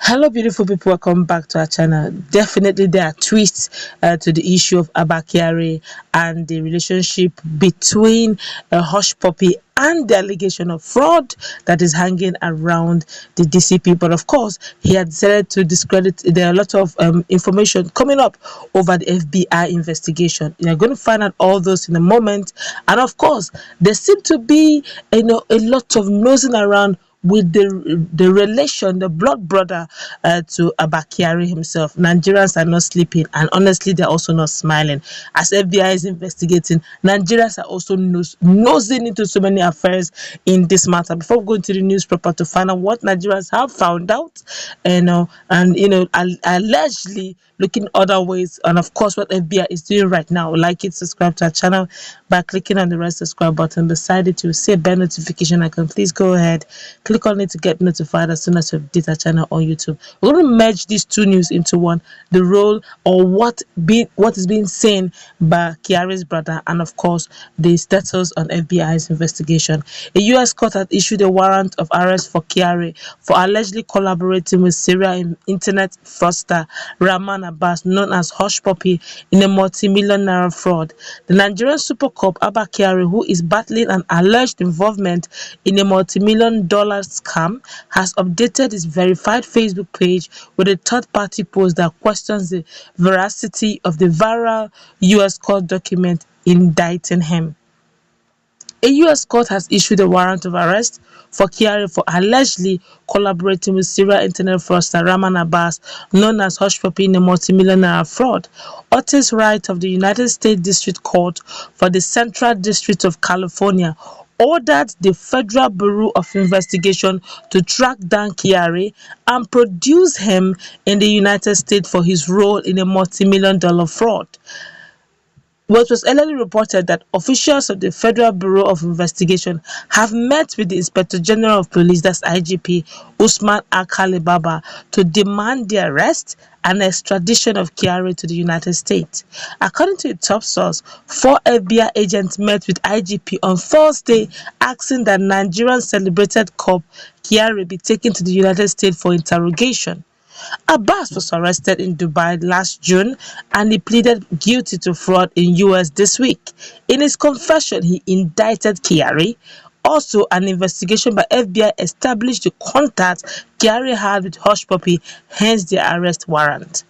Hello, beautiful people. Welcome back to our channel. Definitely, there are twists to the issue of Abba Kyari and the relationship between Hush Puppy and the allegation of fraud that is hanging around the DCP. But of course, he had decided to discredit. There are a lot of information coming up over the FBI investigation. You're going to find out all those in a moment. And of course, there seem to be a lot of nosing around with the relation, the blood brother to Abba Kyari himself. Nigerians are not sleeping, and honestly, they're also not smiling. As FBI is investigating, Nigerians are also nosing into so many affairs in this matter. Before we go into the news proper to find out what Nigerians have found out, allegedly looking other ways, and of course, what FBI is doing right now. Like it, subscribe to our channel by clicking on the red subscribe button beside it. You'll see a bell notification icon. Please go ahead, click on it to get notified as soon as we update our channel on YouTube. We're going to merge these two news into one: the role or what is being seen by Kyari's brother, and of course the status on FBI's investigation. A U.S. court had issued a warrant of arrest for Kyari for allegedly collaborating with Syria internet fraudster Rahman Abbas, known as Hush Puppy, in a multi-million naira fraud. The Nigerian super cop Abba Kyari, who is battling an alleged involvement in a multi-million dollar scam, has updated his verified Facebook page with a third-party post that questions the veracity of the viral U.S. court document indicting him. A U.S. court has issued a warrant of arrest for Kyari for allegedly collaborating with Syria internet fraudster Rahman Abbas, known as Hush Puppy, in a multi-million naira fraud. Otis Wright of the United States District Court for the Central District of California ordered the Federal Bureau of Investigation to track down Kyari and produce him in the United States for his role in a multi-million dollar fraud. It was earlier reported that officials of the Federal Bureau of Investigation have met with the Inspector General of Police, that's IGP, Usman Alkali Baba, to demand the arrest and extradition of Kyari to the United States. According to a top source, 4 FBI agents met with IGP on Thursday asking that Nigerian celebrated cop Kyari be taken to the United States for interrogation. Abbas was arrested in Dubai last June and he pleaded guilty to fraud in US this week. In his confession, he indicted Kyari. Also, an investigation by FBI established the contact Kyari had with Hush Puppy, hence the arrest warrant.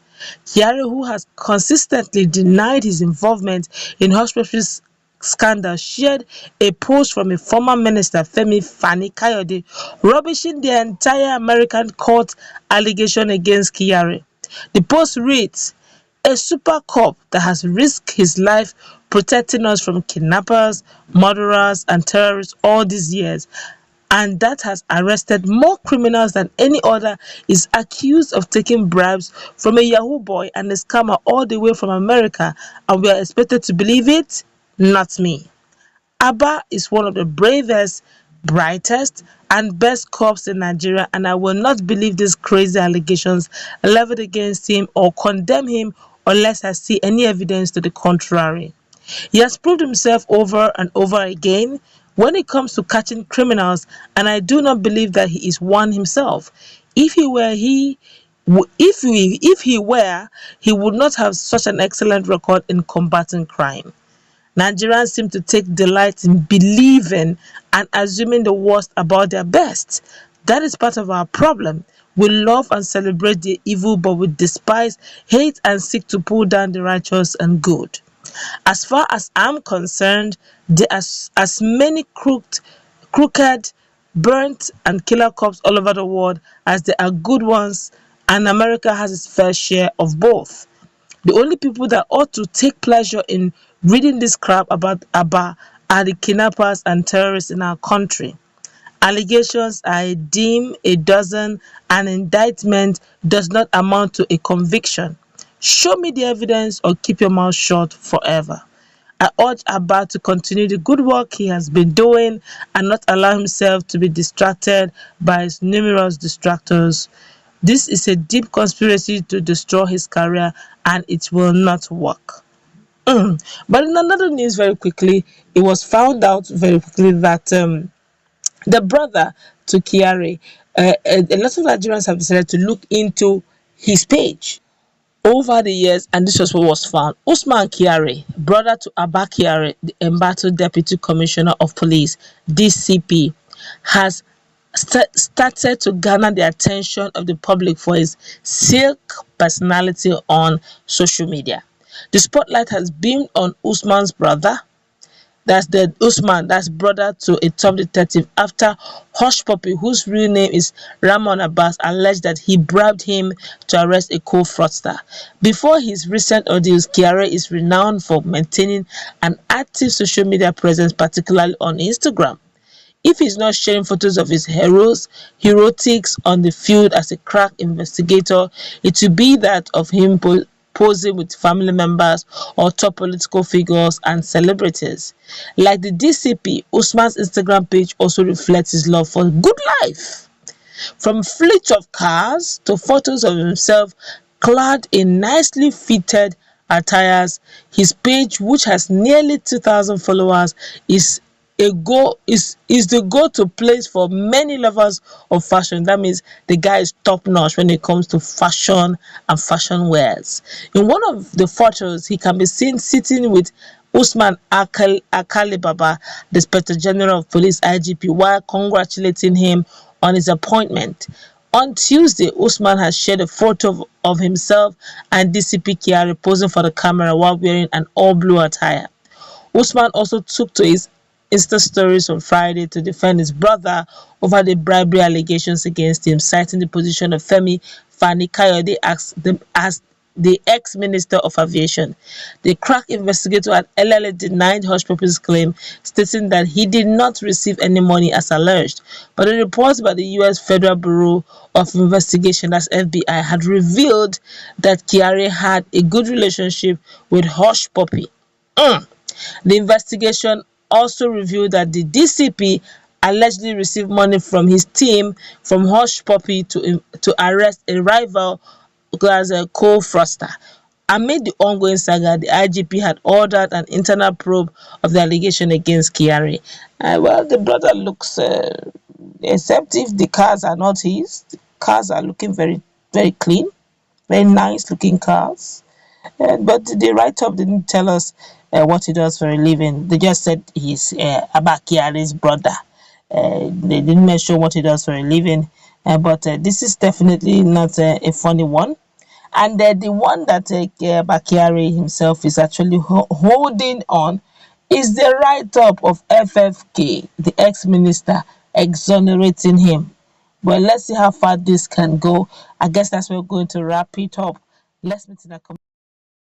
Kyari, who has consistently denied his involvement in Hush Puppy's scandal, shared a post from a former minister, Femi Fani-Kayode, rubbishing the entire American court allegation against Kyari. The post reads, "A super cop that has risked his life protecting us from kidnappers, murderers, and terrorists all these years, and that has arrested more criminals than any other, is accused of taking bribes from a Yahoo boy and a scammer all the way from America, and we are expected to believe it? Not me." Abba is one of the bravest, brightest, and best cops in Nigeria, and I will not believe these crazy allegations leveled against him or condemn him unless I see any evidence to the contrary. He has proved himself over and over again when it comes to catching criminals, and I do not believe that he is one himself. If he were, he would not have such an excellent record in combating crime. Nigerians seem to take delight in believing and assuming the worst about their best. That is part of our problem. We love and celebrate the evil, but we despise, hate, and seek to pull down the righteous and good. As far as I'm concerned, there are as many crooked, burnt, and killer cops all over the world as there are good ones, and America has its fair share of both. The only people that ought to take pleasure in reading this crap about Abba are the kidnappers and terrorists in our country. Allegations are a dime a dozen, and indictment does not amount to a conviction. Show me the evidence or keep your mouth shut forever. I urge Abba to continue the good work he has been doing and not allow himself to be distracted by his numerous distractors. This is a deep conspiracy to destroy his career, and it will not work. But in another news, very quickly, it was found out very quickly that the brother to Kyari, A lot of Nigerians have decided to look into his page over the years, and this was what was found. Usman Kyari, brother to Abba Kyari, the embattled Deputy Commissioner of Police, DCP, has started to garner the attention of the public for his silk personality on social media. The spotlight has been on Usman's brother, that's brother to a top detective, after Hush Puppy, whose real name is Ramon Abbas, alleged that he bribed him to arrest a co-fraudster. Before his recent ordeals, Kyari is renowned for maintaining an active social media presence, particularly on Instagram. If he's not sharing photos of his heroics on the field as a crack investigator, it will be that of him posing with family members or top political figures and celebrities. Like the DCP, Usman's Instagram page also reflects his love for good life. From fleets of cars to photos of himself clad in nicely fitted attires, his page, which has nearly 2,000 followers, is the go-to place for many lovers of fashion. That means the guy is top notch when it comes to fashion and fashion wears. In one of the photos, he can be seen sitting with Usman Akali Baba, the Inspector General of Police IGP, while congratulating him on his appointment. On Tuesday, Usman has shared a photo of himself and DCP Kyari posing for the camera while wearing an all-blue attire. Usman also took to his Insta stories on Friday to defend his brother over the bribery allegations against him, citing the position of Femi Fani-Kayode as the ex-minister of aviation. The crack investigator at LLA denied Hush Puppy's claim, stating that he did not receive any money as alleged. But a report by the U.S. Federal Bureau of Investigation, that's FBI, had revealed that Kyari had a good relationship with Hush Puppy. The investigation also revealed that the DCP allegedly received money from his team from Hush Puppy to arrest a rival as a co-fraudster. Amid the ongoing saga, the IGP had ordered an internal probe of the allegation against Kyari. Well, the brother looks, except if the cars are not his, the cars are looking very, very clean, very nice looking cars. But the write-up didn't tell us what he does for a living. They just said he's Abba Kyari's brother. They didn't mention what he does for a living. But this is definitely not a funny one. And the one that Abba Kyari himself is actually holding on is the write-up of FFK, the ex-minister, exonerating him. Well, let's see how far this can go. I guess that's where we're going to wrap it up. Let's meet in a